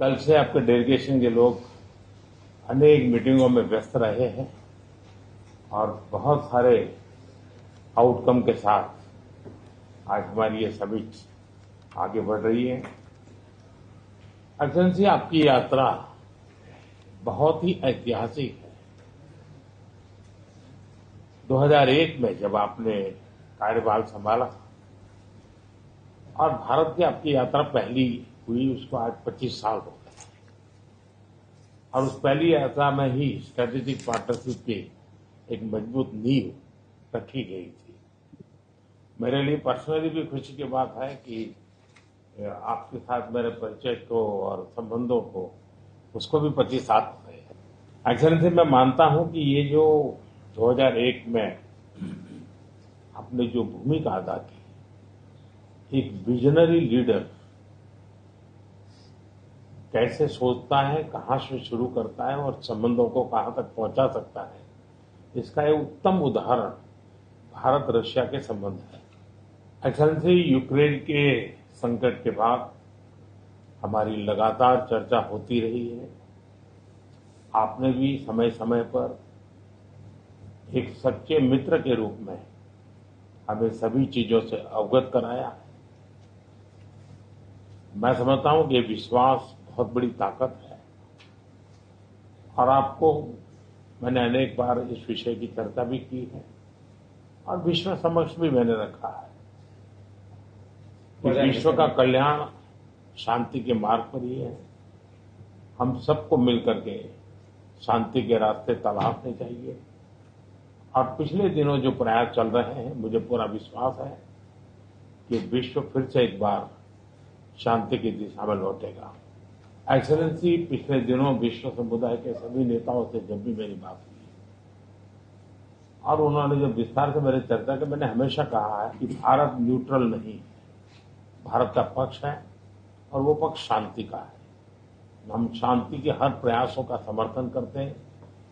कल से आपके डेलीगेशन के लोग अनेक मीटिंगों में व्यस्त रहे हैं और बहुत सारे आउटकम के साथ आज हमारी ये समिट आगे बढ़ रही है। एक्सेलेंसी, आपकी यात्रा बहुत ही ऐतिहासिक है। 2001 में जब आपने कार्यभार संभाला और भारत की आपकी यात्रा पहली हुई, उसको आज 25 साल हो गए और उस पहली यात्रा में ही स्ट्रेटेजिक पार्टनरशिप की एक मजबूत नींव रखी गई थी। मेरे लिए पर्सनली भी खुशी की बात है कि आपके साथ मेरे परिचय को और संबंधों को उसको भी 25 साल हो गए हैं। एक्सेलेंसी, मैं मानता हूं कि ये जो 2001 में आपने जो भूमिका अदा की, एक विजनरी लीडर कैसे सोचता है, कहां से शुरू करता है और संबंधों को कहां तक पहुंचा सकता है, इसका एक उत्तम उदाहरण भारत रशिया के संबंध है। एक्सेलेंसी, यूक्रेन के संकट के बाद हमारी लगातार चर्चा होती रही है। आपने भी समय समय पर एक सच्चे मित्र के रूप में हमें सभी चीजों से अवगत कराया है। मैं समझता हूं कि ये विश्वास बहुत बड़ी ताकत है और आपको मैंने अनेक बार इस विषय की चर्चा भी की है और विश्व समक्ष भी मैंने रखा है कि विश्व का कल्याण शांति के मार्ग पर ही है। हम सबको मिलकर के शांति के रास्ते तलाशने चाहिए और पिछले दिनों जो प्रयास चल रहे हैं, मुझे पूरा विश्वास है कि विश्व फिर से एक बार शांति की दिशा में लौटेगा। एक्सेलेंसी, पिछले दिनों विश्व समुदाय के सभी नेताओं से जब भी मेरी बात हुई और उन्होंने जब विस्तार से मेरे चर्चा की, मैंने हमेशा कहा है कि भारत न्यूट्रल नहीं है, भारत का पक्ष है और वो पक्ष शांति का है। हम शांति के हर प्रयासों का समर्थन करते हैं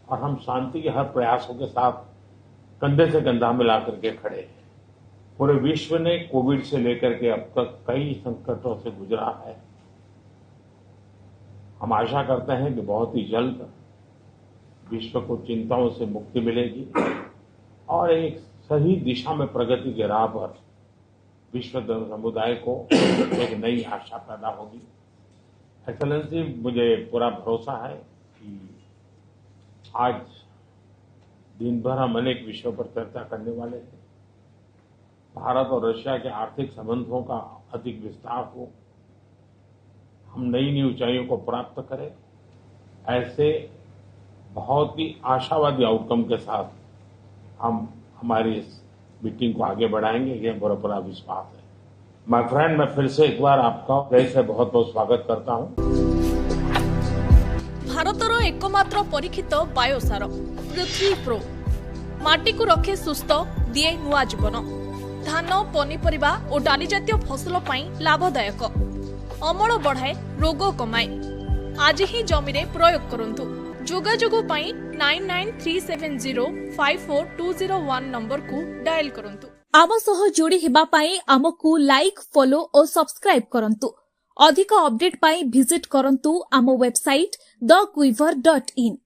और हम शांति के हर प्रयासों के साथ कंधे से कंधा मिला करके खड़े हैं। पूरे विश्व ने कोविड से लेकर के अब तक कई संकटों से गुजरा है। हम आशा करते हैं कि बहुत ही जल्द विश्व को चिंताओं से मुक्ति मिलेगी और एक सही दिशा में प्रगति के राह पर विश्व समुदाय को एक नई आशा पैदा होगी। एक्सेलेंसी, मुझे पूरा भरोसा है कि आज दिन भर हम अनेक विषयों पर चर्चा करने वाले हैं। भारत और रशिया के आर्थिक संबंधों का अधिक विस्तार हो, हम नई नई ऊंचाइयों को प्राप्त करें, ऐसे बहुत ही आशावादी आउटकम के साथ हम हमारी इस मीटिंग को आगे बढ़ाएंगे, यह पूरा विश्वास है। माय फ्रेंड, मैं फिर से एक बार आपका देश से बहुत बहुत स्वागत करता हूं। भारतर एकमात्र परीक्षित बायोसार पृथ्वी प्रो माटी को रखे सुस्थ, दिए नुआ जीवन। धान, पनीपरिबा और डाली जातीय फसल लाभदायक, अमल बढ़ाए, रोग कमाए। आज ही जमी रे प्रयोग करंतु। जोगाजोग 9937054201 नंबर को डायल करंतु। आम सह जोड़ी हेबा पाई आमको लाइक, फॉलो और सब्सक्राइब करंतु। अधिक अपडेट पाई विजिट करंतु आम वेबसाइट thequiver.in।